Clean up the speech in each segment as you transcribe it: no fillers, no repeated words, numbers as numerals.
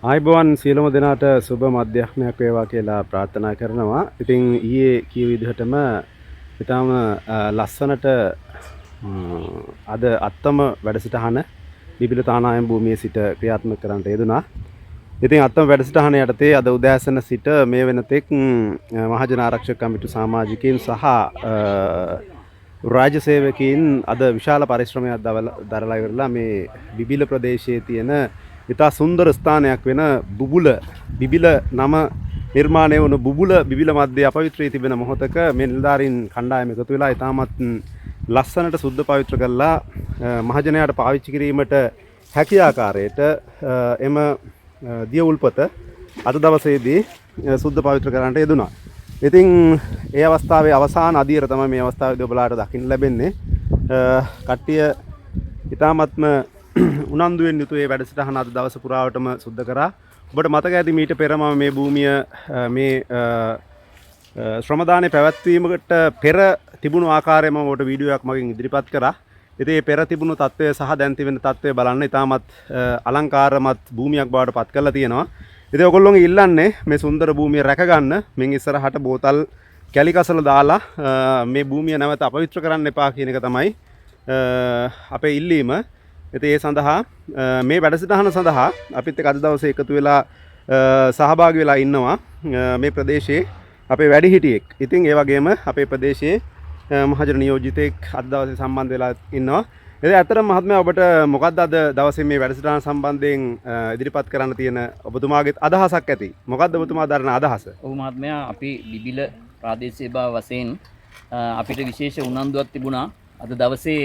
ආයිබෝවන් සියලුම දෙනාට සුබ මධ්‍යහ්නයක් වේවා කියලා ප්‍රාර්ථනා කරනවා. ඉතින් ඊයේ කිය විදිහටම ඊටම ලස්සනට අද අත්තම වැඩසටහන බිබිල තානායම් භූමියේ සිට ක්‍රියාත්මක කරන්නට යෙදුනා. ඉතින් අත්තම වැඩසටහන යටතේ අද උදෑසන සිට මේ වෙනතෙක් මහජන ආරක්ෂක කමිටු සමාජිකයින් සහ රාජ්‍ය සේවකයින් අද විශාල පරිශ්‍රමයක් දරලා ඉවරලා මේ බිබිල ප්‍රදේශයේ තියෙන ඉතා සුන්දර ස්ථානයක් වෙන බිබිල නම නිර්මාණය වුණු බිබිල මැද්දේ අපවිත්‍රී තිබෙන මොහොතක මේ නිලධාරීන් කණ්ඩායම එකතු වෙලා ඉතාමත් ලස්සනට සුද්ධ පවිත්‍ර කරලා මහජනයාට පාවිච්චි කිරීමට හැකි ආකාරයට එම දිය උල්පත අද දවසේදී සුද්ධ පවිත්‍ර කරන්නට යෙදුණා. ඉතින් ඒ අවස්ථාවේ අවසාන අදියර තමයි මේ අවස්ථාවේදී ඔබලාට දකින්න ලැබෙන්නේ. කට්ටිය ඉතාමත්ම උනන්දුවෙන් යුතු ඒ වැඩසටහන අද දවස පුරාවටම සුද්ධ කරා. ඔබට මතක ඇති මීට පෙර මම මේ භූමිය මේ ශ්‍රමදානයේ පැවැත්වීමකට පෙර තිබුණු ආකාරය මම ඔබට වීඩියෝයක් මගින් ඉදිරිපත් කරා. ඉතින් මේ පෙර තිබුණු තත්ත්වය සහ දැන් තිබෙන තත්ත්වය බලන්න ඉතාමත් අලංකාරමත් භූමියක් බවට පත් කරලා තියෙනවා. ඉතින් ඔයගොල්ලෝගේ ඉල්ලන්නේ මේ සුන්දර භූමිය රැක ගන්න. මින් ඉස්සරහට බෝතල් කැලි කසල දාලා මේ භූමිය නැවත අපවිත්‍ර කරන්න එපා කියන එක තමයි අපේ ඉල්ලීම. ඉතින් ඒ සඳහා මේ වැඩසටහන සඳහා අපිත් එක්ක අද දවසේ එකතු වෙලා සහභාගී වෙලා ඉන්නවා මේ ප්‍රදේශයේ අපේ වැඩිහිටියෙක්. ඉතින් ඒ වගේම අපේ ප්‍රදේශයේ මහජන නියෝජිතයෙක් අද දවසේ සම්බන්ධ වෙලා ඉන්නවා. ඉතින් ඇත්තටම මහත්මයා ඔබට මොකක්ද අද දවසේ මේ වැඩසටහන සම්බන්ධයෙන් ඉදිරිපත් කරන්න තියෙන ඔබතුමාගේ අදහසක් ඇති? මොකක්ද ඔබතුමා දරන අදහස? ඔව් මහත්මයා, අපි බිබිල ප්‍රාදේශීය භාව වශයෙන් අපිට විශේෂ උනන්දුවක් තිබුණා අද දවසේ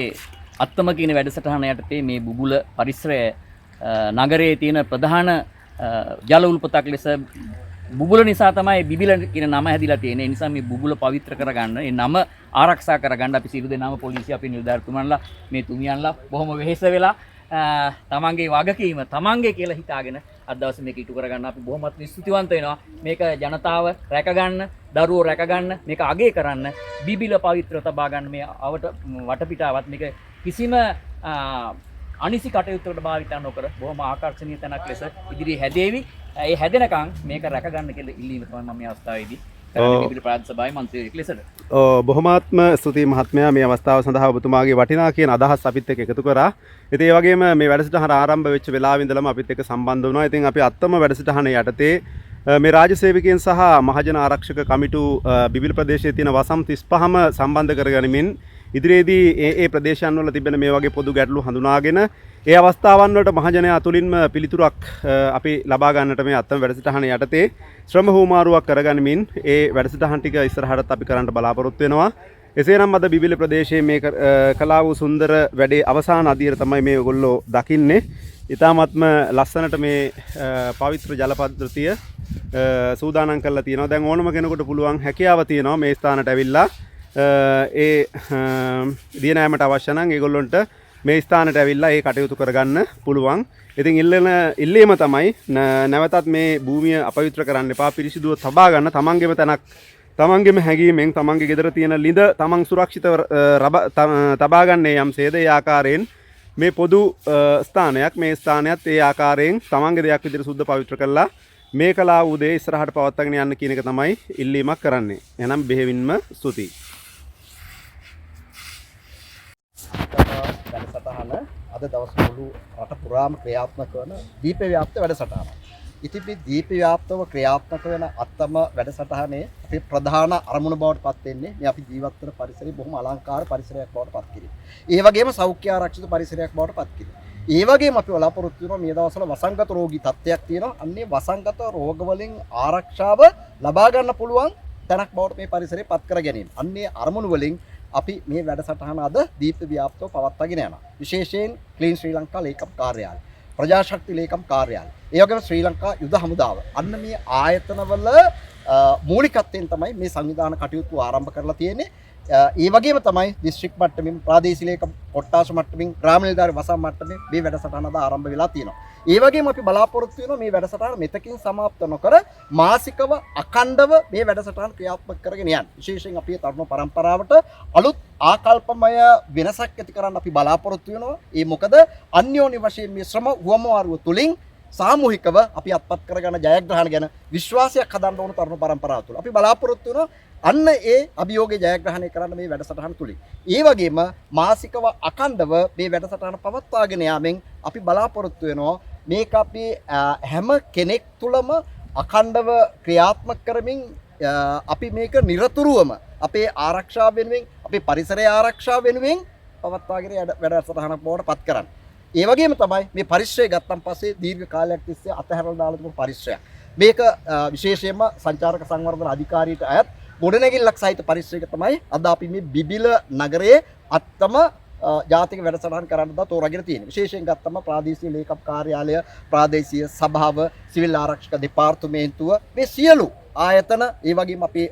අත්තම කියන වැඩසටහන යටතේ මේ බුබුල පරිසරය නගරයේ තියෙන ප්‍රධාන ජල උල්පතක් ලෙස බුබුල නිසා තමයි බිබිල කියන නම හැදිලා තියෙන්නේ. ඒ නිසා මේ බුබුල පවිත්‍ර කරගන්න, ඒ නම ආරක්ෂා කරගන්න අපි සියලු දෙනාම පොලිසිය අපේ නිලධාරීතුමන්ලා මේ තුමියන්ලා බොහොම වෙහෙස වෙලා තමන්ගේ වගකීම තමන්ගේ කියලා හිතාගෙන අද දවසේ මේක ඉටු කරගන්න අපි බොහොමත් ස්තුතිවන්ත වෙනවා. මේක ජනතාව රැකගන්න, දරුවෝ රැකගන්න, මේක අගය කරන්න, බිබිල පවිත්‍ර තබා ගන්න මේ වටපිටාවත් මේක කිසිම අනිසි කටයුත්තකට භාවිත නොකර බොහොම ආකර්ෂණීය තැනක් ලෙස ඉදිරියේ හැදේවි. ඒ හැදෙනකන් මේක රැකගන්න කියලා ඉල්ලීම තමයි මම මේ අවස්ථාවේදී කරන්නේ බිබිල ප්‍රාදේශ සභාවේ මන්ත්‍රීවරයෙක් ලෙසට. බොහොමාත්ම ස්තුතියි මහත්මයා මේ අවස්ථාව සඳහා ඔබතුමාගේ වටිනා කියන අදහස් අපිත් එක්ක එකතු කරා. ඉතින් ඒ වගේම මේ වැඩසටහන ආරම්භ වෙච්ච වෙලාවෙ ඉඳලම අපිත් එක්ක සම්බන්ධ වුණා. ඉතින් අපි අත්තම වැඩසටහන යටතේ මේ රාජ්‍ය සේවකයන් සහ මහජන ආරක්ෂක කමිටු බිබිල ප්‍රදේශයේ තියෙන වසම් 35ම සම්බන්ධ කරගනිමින් ඉදිරියේදී ඒ ප්‍රදේශයන් වල තිබෙන මේ වගේ පොදු ගැටලු හඳුනාගෙන ඒ අවස්ථාවන් වලට මහජනයා අතුලින්ම පිළිතුරක් අපි ලබා ගන්නට මේ අත්තම වැඩසටහන යටතේ ශ්‍රම හුවමාරුවක් කරගනිමින් ඒ වැඩසටහන් ටික ඉස්සරහටත් අපි කරන්න බලාපොරොත්තු වෙනවා. එසේනම් අද බිබිල ප්‍රදේශයේ මේ කලා වූ සුන්දර වැඩේ අවසාන අදියර තමයි මේ ඔයගොල්ලෝ දකින්නේ. ඉතාමත්ම ලස්සනට මේ පවිත්‍ර ජල පද්ධතිය සූදානම් කරලා තියෙනවා. දැන් ඕනම කෙනෙකුට පුළුවන් හැකියාව තියෙනවා මේ ස්ථානට ඇවිල්ලා ඒ දියනෑමට අවශ්‍ය නම් ඒගොල්ලොන්ට මේ ස්ථානට ඇවිල්ලා ඒ කටයුතු කරගන්න පුළුවන්. ඉතින් ඉල්ලීම තමයි නැවතත් මේ භූමිය අපවිත්‍ර කරන්න එපා. පිරිසිදුව තබා ගන්න, තමන්ගේම තැනක් තමන්ගේම හැඟීමෙන් තමන්ගේ ගෙදර තියෙන ළිඳ තමන් සුරක්ෂිතව තබා ගන්න යම්සේද ඒ ආකාරයෙන් මේ පොදු ස්ථානයක්, මේ ස්ථානයත් ඒ ආකාරයෙන් තමන්ගේ දෙයක් විදිහට සුද්ධ පවිත්‍ර කරලා මේ කලා වූ දේ ඉස්සරහට පවත්වාගෙන යන්න කියන එක තමයි ඉල්ලීමක් කරන්නේ. එහෙනම් බෙහෙවින්ම ස්තුතියි. වැඩසටහන අද දවස් මුළු රට පුරාම ක්‍රියාත්මක වන දීප ව්‍යාප්ත වැඩසටහනක්. ඉතින් මේ දීප ව්‍යාප්තව ක්‍රියාත්මක වෙන අත්තම වැඩසටහනේ අපේ ප්‍රධාන අරමුණ බවට පත් වෙන්නේ මේ අපි ජීවත් වෙන පරිසරය බොහොම අලංකාර පරිසරයක් බවට පත් කිරීම. ඒ වගේම සෞඛ්‍ය ආරක්ෂිත පරිසරයක් බවට පත් කිරීම. ඒ වගේම අපි බලාපොරොත්තු වෙනවා මේ දවස්වල වසංගත රෝගී තත්ත්වයක් තියෙනවා. අන්නේ වසංගත රෝග වලින් ආරක්ෂාව ලබා ගන්න පුළුවන් තැනක් බවට මේ පරිසරය පත් කර ගැනීම. අන්නේ අරමුණු වලින් අපි මේ වැඩසටහන අද දීප්ත ව්‍යාප්තව පවත්වාගෙන යනවා. විශේෂයෙන් ක්ලීන් ශ්‍රී ලංකා ලේකම් කාර්යාලය, ප්‍රජාශක්ති ලේකම් කාර්යාලය, ඒ වගේම ශ්‍රී ලංකා යුද හමුදාව. අන්න මේ ආයතනවල මූලිකත්වයෙන් තමයි මේ සංවිධාන කටයුතු ආරම්භ කරලා තියෙන්නේ. ඒ වගේම තමයි දිස්ත්‍රික් මට්ටමින්, ප්‍රාදේශීය ලේකම් කොට්ටාස මට්ටමින්, ග්‍රාම නිලධාරි වසම් මට්ටමින් මේ වැඩසටහන අද ආරම්භ වෙලා තියෙනවා. ඒ වගේම අපි බලාපොරොත්තු වෙනවා මේ වැඩසටහන මෙතකින් සමාප්ත නොකර මාසිකව අඛණ්ඩව මේ වැඩසටහන ක්‍රියාත්මක කරගෙන යන්න. විශේෂයෙන් අපේ තරුණ පරම්පරාවට අලුත් ආකල්පමය වෙනසක් ඇති කරන්න අපි බලාපොරොත්තු වෙනවා. ඒ මොකද අන්‍යෝන්‍ය වශයෙන් මේ ශ්‍රම හුවමාරුව තුලින් සාමූහිකව අපි අත්පත් කරගන්න ජයග්‍රහණ ගැන විශ්වාසයක් හදන්න ඕන තරුණ පරම්පරාව තුළ. අපි බලාපොරොත්තු වෙනවා අන්න ඒ අභියෝගේ ජයග්‍රහණය කරන්න මේ වැඩසටහන තුලින්. ඒ වගේම මාසිකව අඛණ්ඩව මේ වැඩසටහන පවත්වාගෙන යාමෙන් අපි බලාපොරොත්තු වෙනවා මේක අපි හැම කෙනෙක් තුළම අඛණ්ඩව ක්‍රියාත්මක කරමින් අපි මේක නිරතුරුවම අපේ ආරක්ෂාව වෙනුවෙන් අපේ පරිසරය ආරක්ෂාව වෙනුවෙන් පවත්වාගෙන වැඩසටහනක් බවට පත් කරන්න. ඒ වගේම තමයි මේ පරිශ්‍රය ගත්තන් පස්සේ දීර්ඝ කාලයක් තිස්සේ අතහැරලා දාලා තිබුණු පරිශ්‍රයක්. මේක විශේෂයෙන්ම සංචාරක සංවර්ධන අධිකාරියට අයත් ගොඩනැගිල්ලක් සහිත පරිශ්‍රයක තමයි අද අපි මේ බිබිල නගරයේ අත්තම ජාතික වැඩසටහන් කරන්න දා තෝරාගෙන තියෙනවා. විශේෂයෙන් ගත්තම ප්‍රාදේශීය ලේකම් කාර්යාලය, ප්‍රාදේශීය සභාව, සිවිල් ආරක්ෂක දෙපාර්තමේන්තුව මේ සියලු ආයතන ඒ වගේම අපේ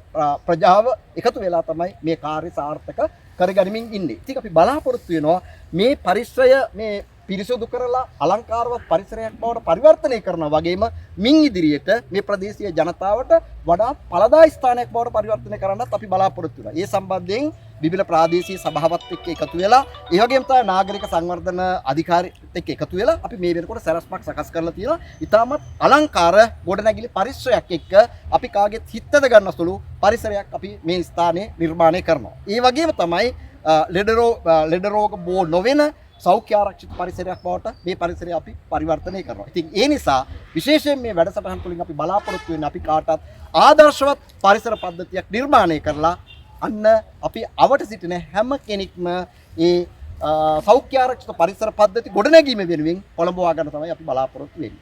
ප්‍රජාව එකතු වෙලා තමයි මේ කාර්ය සාර්ථක කරගනිමින් ඉන්නේ. ඉතින් අපි බලාපොරොත්තු වෙනවා මේ පරිශ්‍රය මේ පිරිසුදු කරලා අලංකාරවත් පරිසරයක් බවට පරිවර්තනය කරනවා වගේම මින් ඉදිරියට මේ ප්‍රදේශීය ජනතාවට වඩා ඵලදායී ස්ථානයක් බවට පරිවර්තනය කරන්නත් අපි බලාපොරොත්තු වෙනවා. ඒ සම්බන්ධයෙන් බිබිල ප්‍රාදේශීය සභාවත් එක්ක එකතු වෙලා ඒ වගේම තමයි නාගරික සංවර්ධන අධිකාරියත් එක්ක එකතු වෙලා අපි මේ වෙනකොට සැලැස්මක් සකස් කරලා තියෙනවා. ඉතාමත් අලංකාර ගොඩනැගිලි පරිශ්‍රයක් එක්ක අපි කාගෙත් හිතද ගන්න සුළු පරිසරයක් අපි මේ ස්ථානයේ නිර්මාණය කරනවා. ඒ වගේම තමයි ලෙඩ රෝග බෝ නොවන සෞඛ්‍ය ආරක්ෂිත පරිසරයක් බවට මේ පරිසරය අපි පරිවර්තනය කරනවා. ඉතින් ඒ නිසා විශේෂයෙන් මේ වැඩසටහන් තුළින් අපි බලාපොරොත්තු වෙන්නේ අපි කාටත් ආදර්ශවත් පරිසර පද්ධතියක් නිර්මාණය කරලා අන්න අපි අවට සිටින හැම කෙනෙක්ම ඒ සෞඛ්‍ය ආරක්ෂිත පරිසර පද්ධති ගොඩනැගීම වෙනුවෙන් කොළඹවා ගන්න තමයි අපි බලාපොරොත්තු වෙන්නේ.